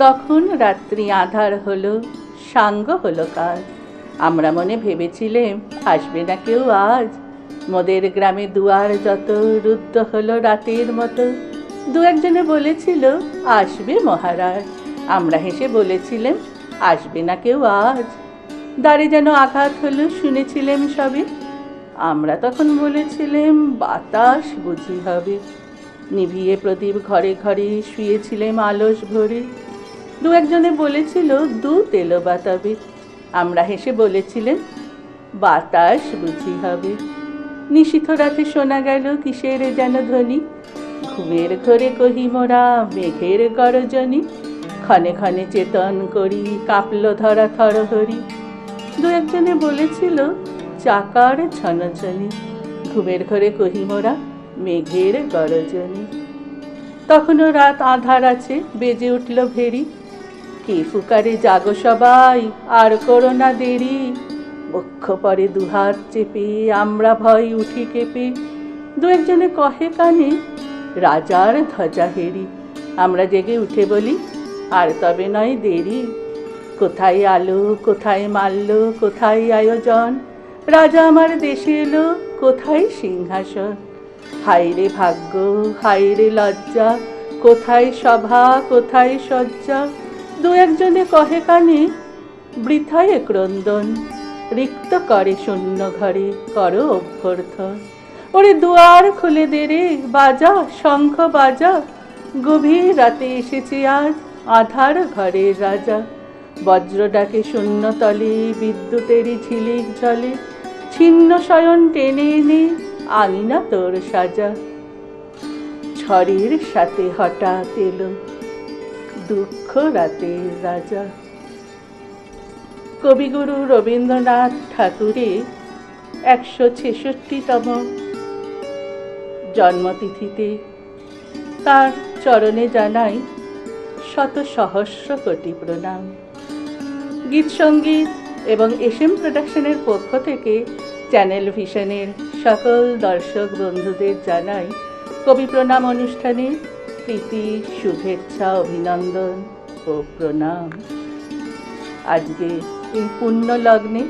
তখন রাত্রি আঁধার হলো, সাঙ্গ হলো কাল। আমরা মনে ভেবেছিলেম আসবে না কেউ আজ। মোদের গ্রামে দুয়ার যত রুদ্ধ হলো রাতের মতো। দু একজনে বলেছিল আসবে মহারাজ। আমরা হেসে বলেছিলেম আসবে না কেউ আজ। দ্বারে যেন আঘাত হলো, শুনেছিলেম সবে। আমরা তখন বলেছিলেম বাতাস বুঝি হবে। নিভিয়ে প্রদীপ ঘরে ঘরে শুয়েছিলেম আলস ভরে। দু একজনে বলেছিল দুধ এলো বাতাবে। আমরা হেসে বলেছিলেম বাতাস বুঝি হবে। নিশীথ রাতে শোনা গেল কিসের যেন ধ্বনি। ঘুমের ঘোরে কহি মোরা মেঘের গরজনি। ক্ষণে ক্ষণে চেতন করি কাঁপল ধরা থরহরি। দু একজনে বলেছিল চাকার ছনছনি। ঘুমের ঘোরে কহি মোরা মেঘের গরজনি। তখনও রাত আঁধার আছে, বেজে উঠল ভেরি। কে ফুকারে জাগো সবাই, আর করো না দেরি। বক্ষ পরে দুহাত চেপে আমরা ভয় উঠি কেঁপে। দু একজনে কহে কানে রাজার ধ্বজা হেরি। আমরা জেগে উঠে বলি আর তবে নয় দেরি। কোথায় আলো, কোথায় মাল্য, কোথায় আয়োজন। রাজা আমার দেশে এলো, কোথায় সিংহাসন। হায়রে ভাগ্য, হায়রে লজ্জা, কোথায় সভা, কোথায় সজ্জা। দু একজনে কহে কানে বৃথায় ক্রন্দন। রিক্ত করে শূন্য ঘরে করো অভ্যর্থন। ওরে দুয়ার খুলে দে রে, বাজা শঙ্খ বাজা। গভীর রাতে এসেছে আজ আধার ঘরের রাজা। বজ্র ডাকে শূন্য তলে, বিদ্যুতেরই ঝিলিক ঝলে। ছিন্ন শয়ন টেনে এনে আনি না তোর সাজা। ঝড়ের সাথে হঠাৎ এলো দুঃখ রাতের রাজা। কবিগুরু রবীন্দ্রনাথ ঠাকুরের ১৬৬তম জন্মতিথিতে তার চরণে জানাই শত সহস্র কোটি প্রণাম। গীত সঙ্গীত এবং এসএম প্রোডাকশনের পক্ষ থেকে চ্যানেল ভিশনের সকল দর্শক বন্ধুদের জানাই কবি প্রণাম অনুষ্ঠানে প্রীতি, শুভেচ্ছা, অভিনন্দন ও প্রণাম। আজকে এই পুণ্য লগ্নে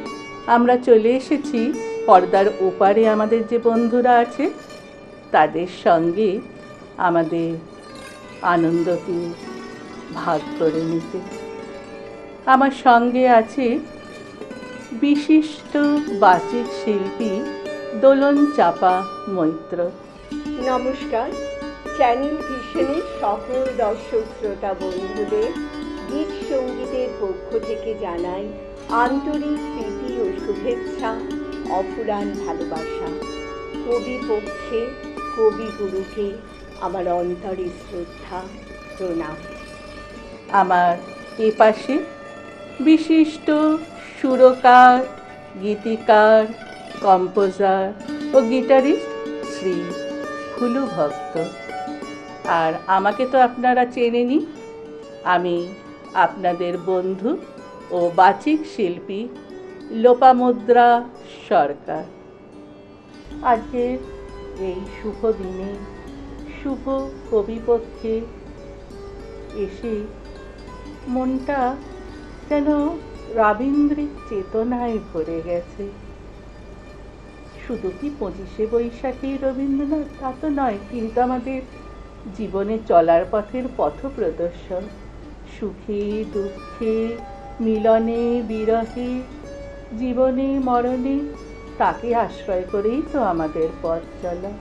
আমরা চলে এসেছি পর্দার ওপারে আমাদের যে বন্ধুরা আছে তাদের সঙ্গে আমাদের আনন্দকে ভাগ করে নিতে। আমার সঙ্গে আছে বিশিষ্ট বাচিক শিল্পী দোলন চাপা মৈত্র। নমস্কার। চ্যানেল ভিশনের সকল দর্শক শ্রোতা বন্ধুদের গীত সঙ্গীতের পক্ষ থেকে জানাই আন্তরিক প্রীতি ও শুভেচ্ছা, অফুরান ভালোবাসা। কবি পক্ষে কবিগুরুকে আমার অন্তরে শ্রদ্ধা, প্রণাম। আমার এপাশে বিশিষ্ট সুরকার, গীতিকার, কম্পোজার ও গিটারিস্ট শ্রী ফুলু ভক্ত। আর আমাকে তো আপনারা চেনেনই, আমি আপনাদের বন্ধু ও বাচিক শিল্পী লোপামুদ্রা সরকার। আজকের এই শুভ দিনে, শুভ কবিপক্ষে এসে মনটা যেন রবীন্দ্রিক চেতনায় ভরে গেছে। শুধু কি ২৫শে বৈশাখী রবীন্দ্রনাথ তা তো নয়, কিন্তু আমাদের জীবনে চলার পথের পথপ্রদর্শক। সুখে দুঃখে, মিলনে বিরহে, জীবনে মরণে তাকে আশ্রয় করেই তো আমাদের পথ চলা।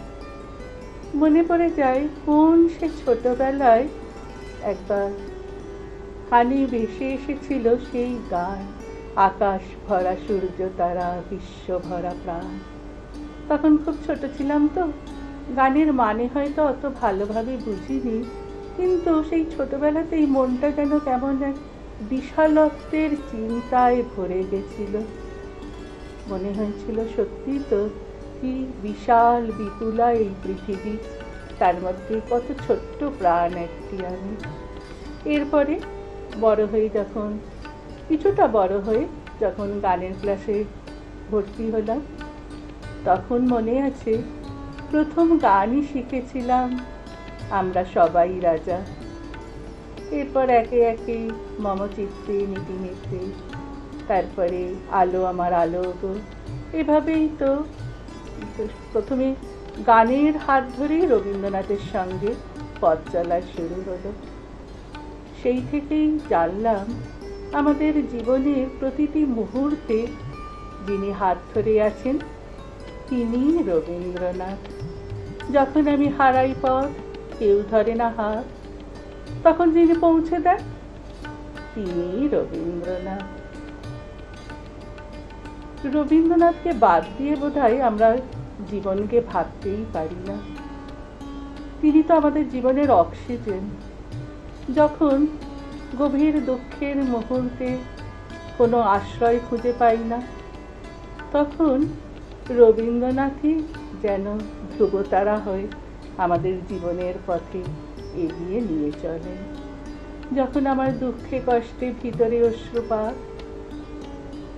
মনে পড়ে যায় কোন সে ছোটবেলায় একবার কানে ভেসে এসেছিল সেই গান, আকাশ ভরা সূর্য তারা, বিশ্ব ভরা প্রাণ। তখন খুব ছোট ছিলাম তো, গানের মানে হয়তো অত ভালোভাবে বুঝিনি, কিন্তু সেই ছোটবেলাতেই মনটা যেন কেমন এক বিশালত্বের চিন্তায় ভরে গেছিল। মনে হয়েছিল সত্যি তো কি বিশাল বিপুলা এই পৃথিবী, তার মধ্যে কত ছোট্ট প্রাণ একটি আমি। এরপরে বড় হয়ে যখন কিছুটা বড় হয়ে যখন গানের ক্লাসে ভর্তি হলাম, তখন মনে আছে প্রথম গানই শিখেছিলাম আমরা সবাই রাজা। এরপর একে একে মম চিত্তে নীতি মিত্রে, তারপরে আলো আমার আলো গো, এভাবেই তো প্রথমে গানের হাত ধরেই রবীন্দ্রনাথের সঙ্গে পথ চলা শুরু হলো। সেই থেকেই জানলাম আমাদের জীবনের প্রতিটি মুহূর্তে যিনি হাত ধরে আছেন তিনি রবীন্দ্রনাথ। যখন আমি হারাই পথ, কেউ ধরে না হাত, তখন যিনি পৌঁছে দেন তিনি রবীন্দ্রনাথ। রবীন্দ্রনাথকে বাদ দিয়ে বোধহয় আমরা জীবনকে ভাবতেই পারি না। তিনি তো আমাদের জীবনের অক্সিজেন। যখন গভীর দুঃখের মুহূর্তে কোনো আশ্রয় খুঁজে পাই না, তখন রবীন্দ্রনাথই যেন ধ্রুবতারা হয়ে আমাদের জীবনের পথে এগিয়ে নিয়ে চলেন। যখন আমার দুঃখে কষ্টে ভিতরে অশ্রুপাত,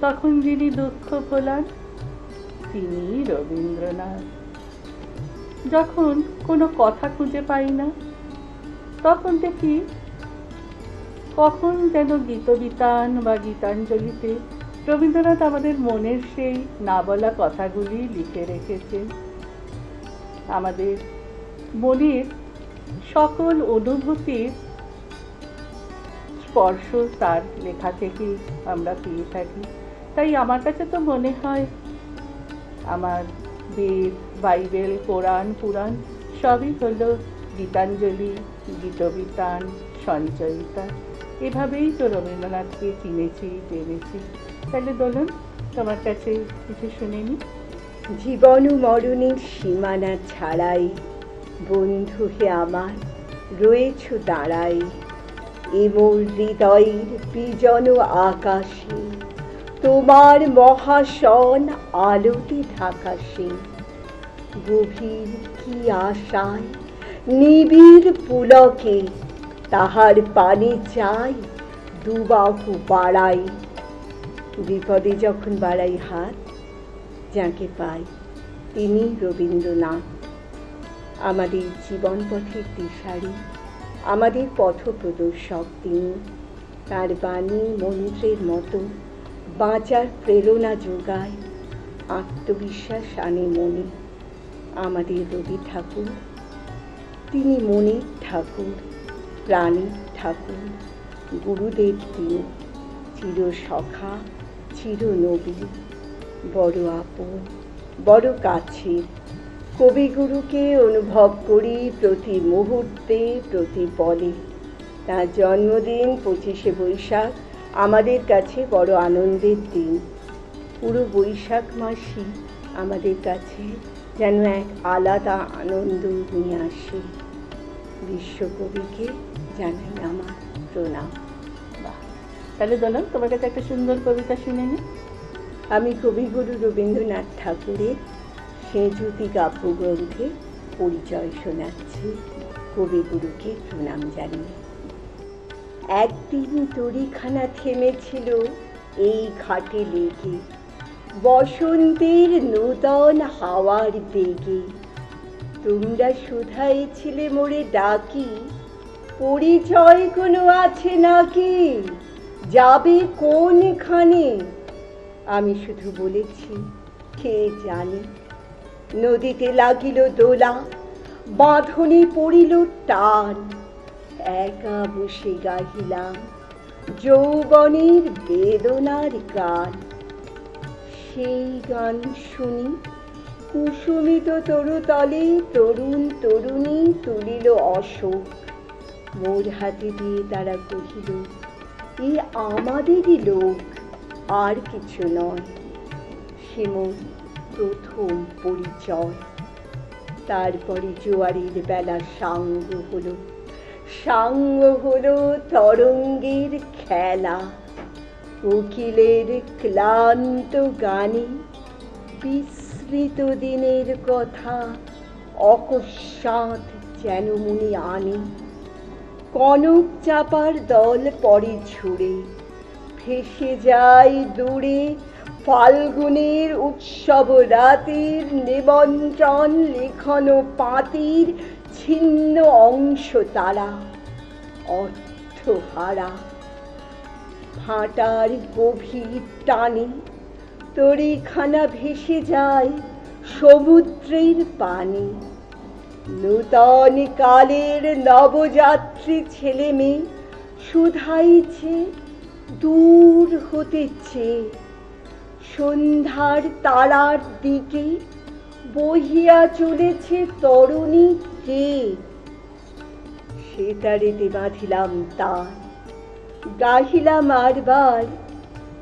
তখন যিনি দুঃখ ভোলান তিনি রবীন্দ্রনাথ। যখন কোনো কথা খুঁজে পাই না, তখন দেখি কখন যেন গীতবিতান বা গীতাঞ্জলিতে রবীন্দ্রনাথ আমাদের মনের সেই না বলা কথাগুলি লিখে রেখেছে। আমাদের মনের সকল অনুভূতির স্পর্শ তার লেখা থেকেই আমরা পেয়ে থাকি। তাই আমার কাছে তো মনে হয় আমার বেদ, বাইবেল, কোরআন, পুরাণ সবই হলো গীতাঞ্জলি, গীতবিতান, সঞ্চয়িতা। এভাবেই তো রবীন্দ্রনাথকে চিনেছি, জেনেছি। তাহলে বলুন, তোমার কাছে কিছু শুনে নি। জীবন ও মরণের সীমানা ছাড়াই বন্ধু হে আমার রয়েছ দাঁড়াই, এ মোর হৃদয়ের বিজন আকাশে তোমার মহাশন আলোতে ঢাকাশে। গভীর কি আশায় নিবিড় পুলকে তাহার পানে চাই দুবাহু বাড়াই। বিপদে যখন বাড়াই হাত, যাকে পাই তিনি রবীন্দ্রনাথ। আমাদের জীবন পথের দিশারি, আমাদের পথপ্রদর্শক তিনি। তার বাণী মন্ত্রের মতো বাঁচার প্রেরণা যোগায়, আত্মবিশ্বাস আনে মনে। আমাদের রবি ঠাকুর, তিনি মনের ঠাকুর, প্রাণের ঠাকুর, গুরুদেব তিনি। চির সখা, চির নবী, বড় আপন, বড় কাছের। কবিগুরুকে অনুভব করি প্রতি মুহূর্তে, প্রতি পদে। তার জন্মদিন 25শে বৈশাখ আমাদের কাছে বড় আনন্দের দিন। পুরো বৈশাখ মাসই আমাদের কাছে যেন এক আলাদা আনন্দ নিয়ে আসে। বিশ্বকবিকে জানাই আমার প্রণাম। বাহ, তাহলে বলুন, তোমার কাছে একটা সুন্দর কবিতা শুনে নি। আমি কবিগুরু রবীন্দ্রনাথ ঠাকুরের সেঁজুতি কাব্যগ্রন্থে পরিচয় শোনাচ্ছি, কবিগুরুকে প্রণাম জানিয়ে। একদিন তরিখানা থেমেছিল এই ঘাটে লেগে, বসন্তের নূতন হাওয়ার বেগে। তোমরা শুধাইছিলে মোরে ডাকি, পরিচয় কোনো আছে নাকি, যাবে কোনখানে? আমি শুধু বলেছি কে জানে। নদীতে লাগিল দোলা, বাঁধনে পড়িল টান। একা বসে গাহিলাম যৌবনের বেদনার গান। সেই গান শুনি কুসুমিত তরুতলে তরুণ তরুণী তুলিল অশোক। মোর হাতে দিয়ে তারা কহিল, এ আমাদেরই লোক, আর কিছু নয়। সে মোর প্রথম পরিচয়। তারপরে জোয়ারের বেলা সাঙ্গ হলো, সাঙ্গ হলো তরঙ্গের খেলা। উকিলের ক্লান্ত গানে বিস্মৃত দিনের কথা অকস্মাৎ যেন মনে আনে। কনক চাপার দল পরে ঝুড়ে, ভেসে যায় দূরে ফাল্গুনের উৎসব রাতের নিমন্ত্রণ লেখনো পাতির ছিন্ন অংশ তারা। অর্থ আত্মহারা। ভাটার গভীর টানে তরিখানা ভেসে যায় সমুদ্রের পানে। নূতন কালের নবযাত্রী ছেলে মেয়ে শুধাইছে দূর হতেছে। সন্ধ্যার তারার দিকে বহিয়া চলেছে তরুণী কে। সেতারেতে বাঁধিলাম তার, গাহিলাম আরবার,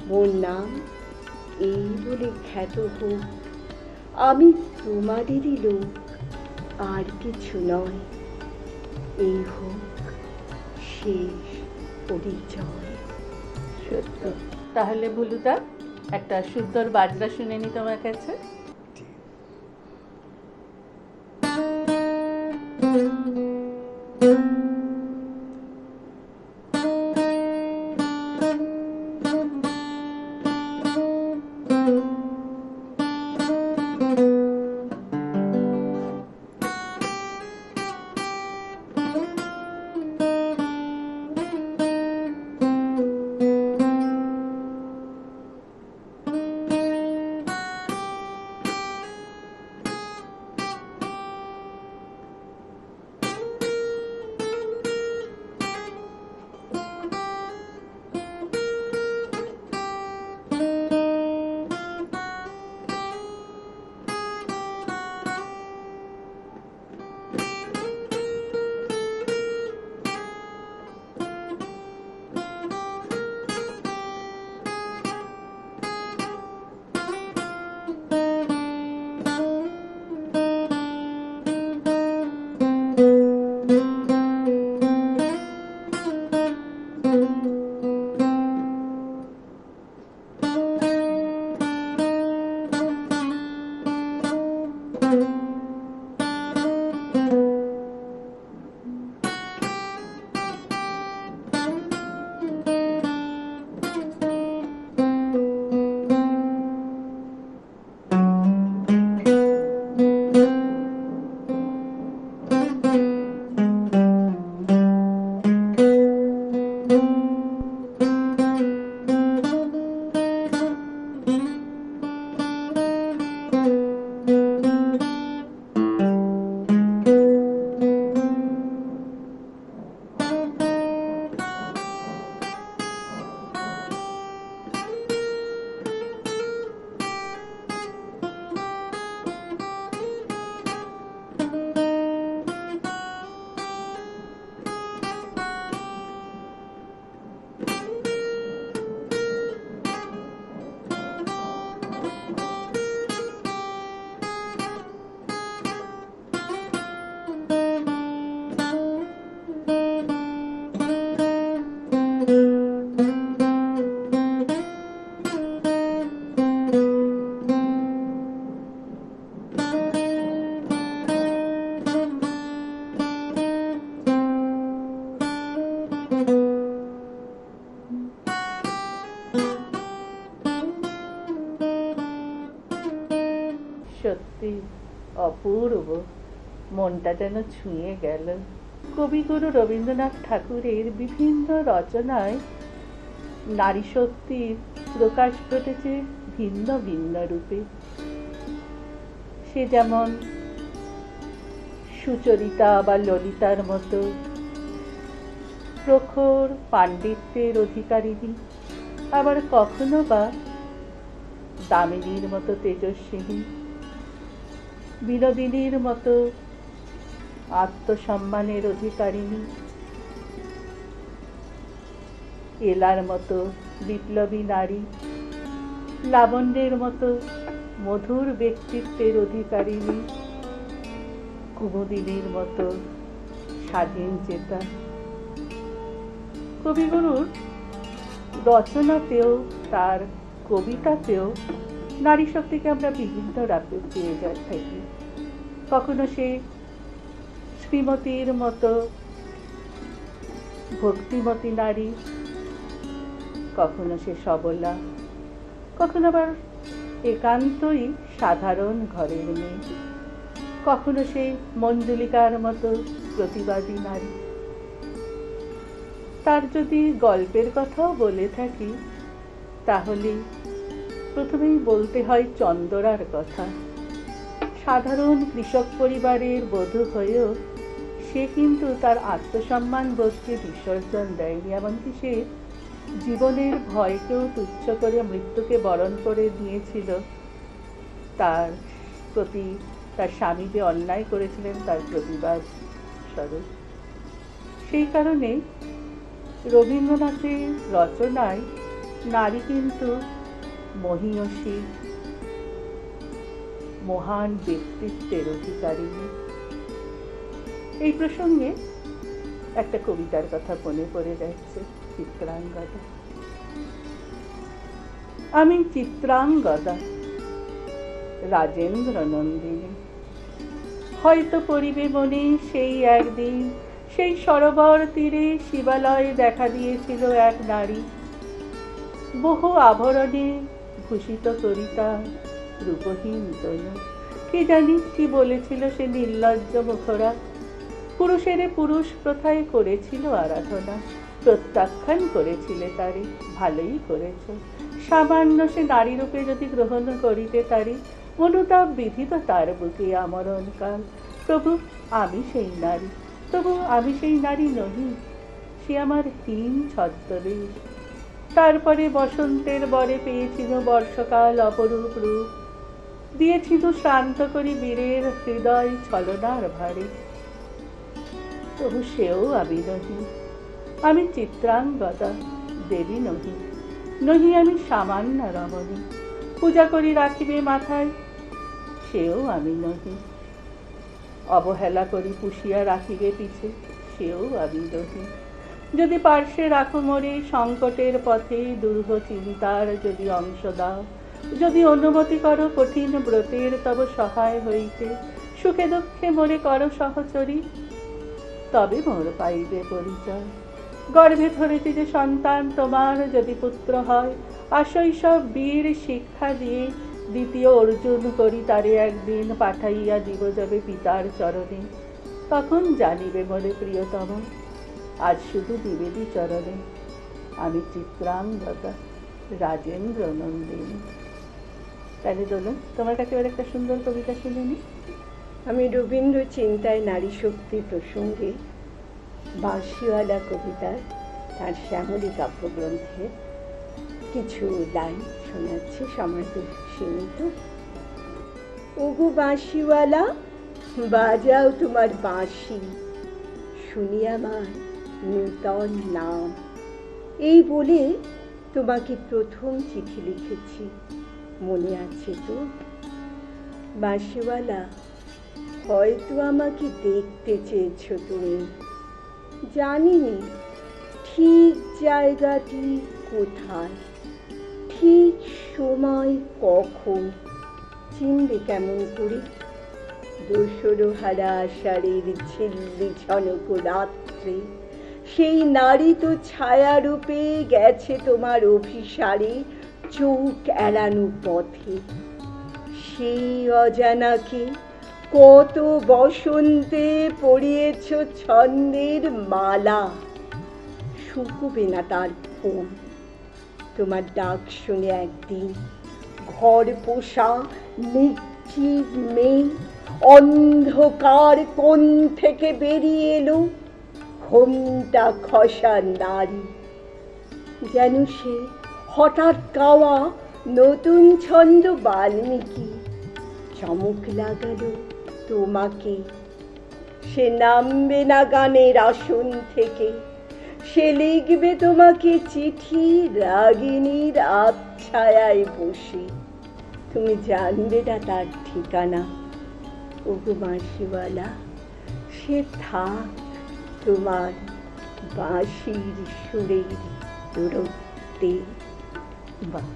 মোর নাম এই বলে খ্যাত হোক, আমি তোমাদেরই লোক, আর কিছু নয়। এই হোক শেষ পরিচয়। সত্য। তাহলে ভুলুদা, একটা সুন্দর বাজনা শুনে নি তোমার কাছে। সত্যি অপূর্ব, মনটা যেন ছুঁয়ে গেল। কবিগুরু রবীন্দ্রনাথ ঠাকুরের বিভিন্ন রচনায় নারী শক্তির প্রকাশ ঘটেছে ভিন্ন ভিন্ন রূপে। সে যেমন সুচরিতা বা ললিতার মতো প্রখর পাণ্ডিত্যের অধিকারিণী, আবার কখনো বা দামিনীর মতো তেজস্বিনী, বিনোদিনীর মতো আত্মসম্মানের অধিকারিণী, এলার মতো বিপ্লবী নারী, লাবণ্যের মতো মধুর ব্যক্তিত্বের অধিকারিণী, কুমুদিনীর মতো স্বাধীন চেতা। কবিগুরুর রচনাতেও তার কবিতাতেও নারী শক্তিকে আমরা বিভিন্ন রাতে পেয়ে যাই থাকি। কখনো সে শ্রীমতীর মতো ভক্তিমতী নারী, কখনো সে সবলা, কখনো আবার একান্তই সাধারণ ঘরের মেয়ে, কখনো সে মঞ্জুলিকার মতো প্রতিবাদী নারী। তার যদি গল্পের কথাও বলে থাকি, তাহলে প্রথমেই বলতে হয় চন্দরার কথা। সাধারণ কৃষক পরিবারের বধূ হয়েও সে কিন্তু তার আত্মসম্মান বোধকে বিসর্জন দেয়নি, এমনকি সে জীবনের ভয়কেও তুচ্ছ করে মৃত্যুকে বরণ করে নিয়েছিল। তার প্রতি তার স্বামী যে অন্যায় করেছিলেন তার প্রতিবাদ স্বরূপ। সেই কারণে রবীন্দ্রনাথের রচনায় নারী কিন্তু মহীয়সী, মহান ব্যক্তিত্বের অধিকারী। এই প্রসঙ্গে একটা কবিতার কথা মনে পড়ে যাচ্ছে, চিত্রাঙ্গদা। আমি চিত্রাঙ্গদা, রাজেন্দ্র নন্দিনী, হয়তো পড়িবে মনে সেই একদিন, সেই সরোবর তীরে শিবালয়ে দেখা দিয়েছিল এক নারী, বহু আভরণে ভূষিত করিতা রূপহীন তনু। কি জানি কি বলেছিল সে নির্লজ্জ মুখরা, পুরুষেরে পুরুষ প্রথায় করেছিল আরাধনা, প্রত্যাখ্যান করেছিলে তারে, ভালোই করেছ। সামান্য সে নারী রূপে যদি গ্রহণ করিতে তারি, অনুতাপ বিধিত তার বুকে আমরণকাল। প্রভু আমি সেই নারী, তবু আমি সেই নারী নহি, সে আমার হীন ছদ্মবেশ। তারপরে বসন্তের বরে পেয়েছিল বর্ষকাল অপরূপ রূপ, দিয়েছিল শ্রান্ত করি বীরের হৃদয় ছলনার ভারে, তবু সেও আমি নহি। আমি চিত্রাঙ্গদা, দেবী নহি, নহি আমি সামান্য রমণী, পূজা করি রাখিবে মাথায়, সেও আমি নহি। অবহেলা করি পুষিয়া রাখিবে পিছে, সেও আমি নহি। যদি পার্শ্বে রাখো মোরে সংকটের পথে, দুর্হ চিন্তার যদি অংশ দাও, যদি অনুমতি করো কঠিন ব্রতের তব সহায় হইতে, সুখে দুঃখে মোরে করো সহচরী, তবে মোর পাইবে পরিচয়। গর্ভে ধরেছি যে সন্তান তোমার যদি পুত্র হয়, আশৈশব বীর শিক্ষা দিয়ে দ্বিতীয় অর্জুন করি তারে একদিন পাঠাইয়া দিব যাবে পিতার চরণে, তখন জানিবে মোরে প্রিয়তম, আজ শুধু নিবেদি চরণে। আমি চিত্রাঙ্গদা, রাজেন্দ্র নন্দিনী। তাহলে বলুন, তোমার কাছে এবার একটা সুন্দর কবিতা শুনে নি। আমি রবীন্দ্র চিন্তায় নারী শক্তি প্রসঙ্গে বাঁশিওয়ালা কবিতার তার শ্যামলী কাব্যগ্রন্থের কিছু লাইন শোনাচ্ছি, সময় তো সীমিত। ওগো বাঁশিওয়ালা, বাজাও তোমার বাঁশি, শুনি আমার নূতন নাম। এই বলে তোমাকে প্রথম চিঠি লিখেছি, মনে আছে তো? বাঁশিওয়ালা, হয়তো আমাকে দেখতে চেয়েছ তুমি, জানিনি ঠিক জায়গাটি কোথায়, ঠিক সময় কখন, চিনবে কেমন করে? দোসরো হারা আষাঢ়ের ঝিল্লি ঝনক রাত্রে সেই নারী তো ছায়ারূপে গেছে তোমার অভিসারে চোখ এড়ানো পথে। সেই অজানাকে কত বসন্তে পরিয়েছ ছন্দের মালা, শুকুবে না তার ফুল। তোমার ডাক শুনে একদিন ঘর পোষা নিশ্চিত মেয়ে অন্ধকার কোণ থেকে বেরিয়ে এলো ঘোমটা খসা নারী, যেন সে হঠাৎ গাওয়া নতুন ছন্দ বাল্মীকি। চমক লাগালো তোমাকে, সে নামবে না গানের আসন থেকে, সে লিখবে তোমাকে চিঠি রাগিনীর আবছায়ায় বসে, তুমি জানবে না তার ঠিকানা। ওগো বাঁশিওয়ালা, সে থাক তোমার বাঁশির সুরের দূরত্বে। বাহ,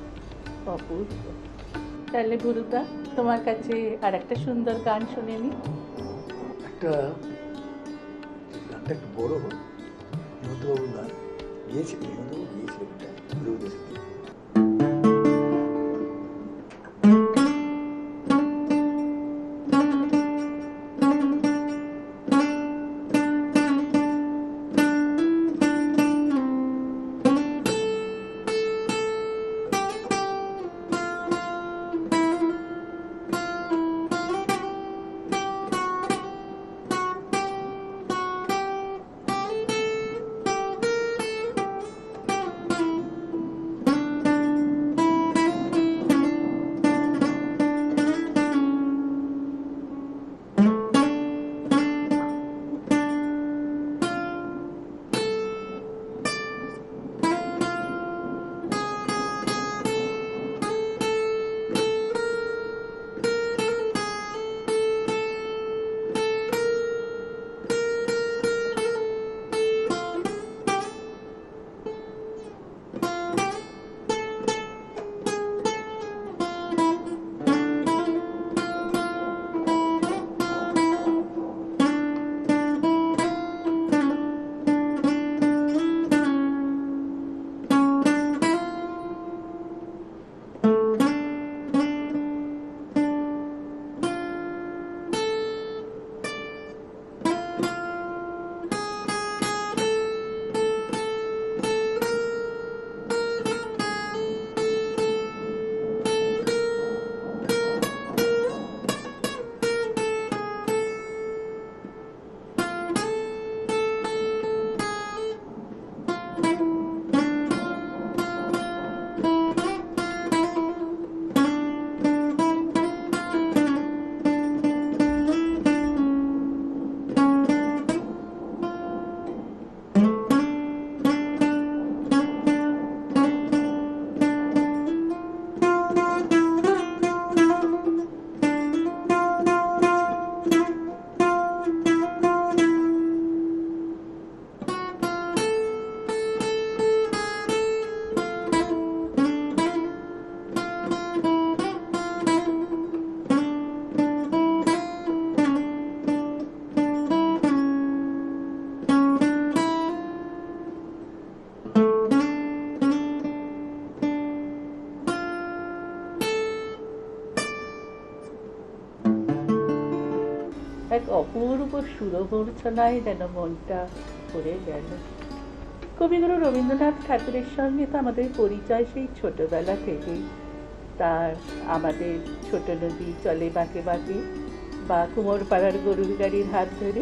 অপূর্ব। তাহলে গুরুদা, তোমার কাছে আর একটা সুন্দর গান শুনে নি। একটা গানটা একটু বড় হেমন্তবাবু গান গিয়েছিলেন, হেমন্তবাবু গিয়েছিলেন এটা গুরুদের সাথে। অপূর্ব সুরমূর্ছনায় যেন মনটা ভরে গেল। কবিগুরু রবীন্দ্রনাথ ঠাকুরের সঙ্গে তো আমাদের পরিচয় সেই ছোটবেলা থেকেই। তার আমাদের ছোট নদী চলে বাঁকে বাঁকে বা কুমোরপাড়ার গরুর গাড়ির হাত ধরে।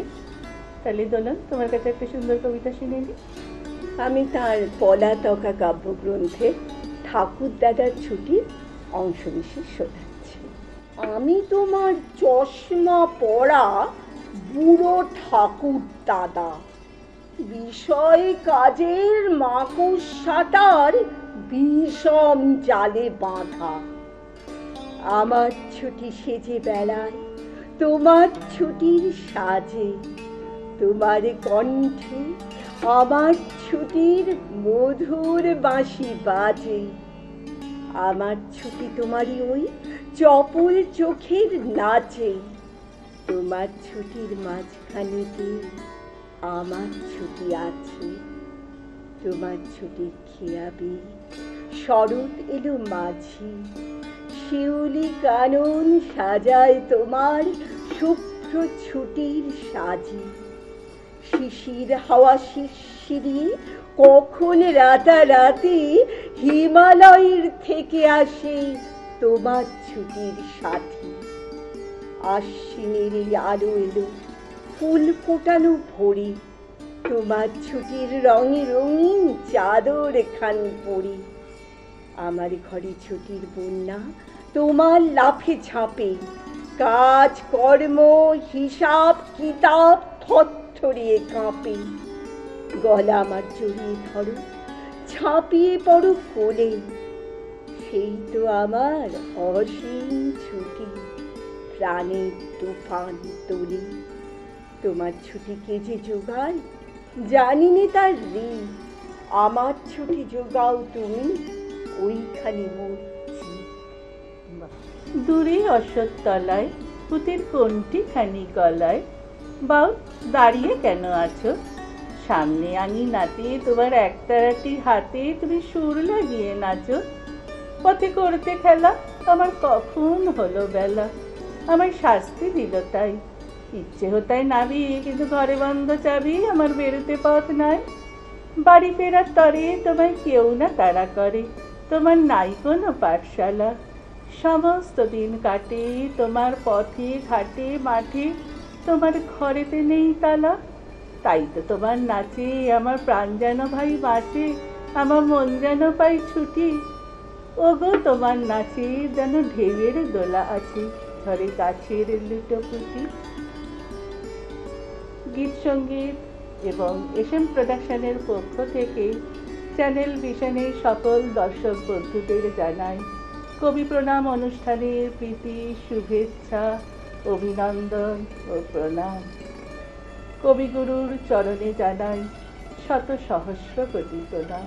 তাহলে দোলন, তোমার কাছে একটা সুন্দর কবিতা শুনে নি। আমি তার পলাতকা কাব্যগ্রন্থে ঠাকুর দাদার ছুটির অংশবিশেষ শোনাচ্ছি। আমি তোমার চশমা পরা বুড়ো ঠাকুর দাদা, বিষয় কাজের মাকড় সাটার বিষম জালে বাঁধা। আমার ছুটি সেজে বেড়ায় তোমার ছুটির সাজে, তোমার কণ্ঠে আমার ছুটির মধুর বাঁশি বাজে। আমার ছুটি তোমারই ওই চপল চোখের নাচে, তোমার ছুটির মাঝখানেতে আমার ছুটি আছে। তোমার ছুটির খেয়াবে শরৎ এলো মাঝি, শিউলি কানন সাজায় তোমার শুভ্র ছুটির সাজি। শিশির হাওয়া শিরশিরিয়ে কখন রাতারাতি হিমালয়ের থেকে আসে তোমার ছুটির সাথী। আশ্বিনের এই আলো এলো ফুল ফোটানো ভোরে, তোমার ছুটির রঙে রঙিন চাদর খানি পরে। আমার ঘরে ছুটির বন্যা তোমার লাফে ঝাঁপে, কাজ কর্ম হিসাব কিতাব থরথরিয়ে কাঁপে। গলা আমার জড়িয়ে ধরো, ঝাঁপিয়ে পড়ো কোলে, সেই তো আমার অসীম ছুটি প্রাণের তুফান তোলে। তোমার ছুটিকে যে জোগায় জানি নে তার ঋণ, আমার ছুটি জোগাও তুমি ওইখানে মরছি। দূরে অশ্বত্থতলায় পুঁতির কোনটি খানি গলায়, বাউ দাঁড়িয়ে কেন আছো? সামনে আঙিনাতে তোমার একতারাটি হাতে তুমি সুর লাগিয়ে নাচো। পথে করতে খেলা আমার কখন হলো বেলা, আমার শাস্তি দিল তাই। ইচ্ছে হতায় নাবি কিন্তু ঘরে বন্ধ চাবি, আমার বেরোতে পথ নাই। বাড়ি ফেরার তরে তোমায় কেউ না তাড়া করে, তোমার নাই কোনো পাঠশালা। সমস্ত দিন কাটে তোমার পথে ঘাটে মাঠে, তোমার ঘরেতে নেই তালা। তাই তো তোমার নাচে আমার প্রাণ যেন ভাই বাঁচে, আমার মন যেন পাই ছুটি। ওগো তোমার নাচে যেন ঢেউয়ের দোলা আছে, ঝরে গাছের লুটোপুটি। গীত সঙ্গীত এবং এসএম প্রোডাকশনের পক্ষ থেকে চ্যানেল ভিশনের সকল দর্শক বন্ধুদের জানাই কবি প্রণাম অনুষ্ঠানের প্রীতি, শুভেচ্ছা, অভিনন্দন ও প্রণাম। কবিগুরুর চরণে জানাই শত সহস্র কোটি প্রণাম।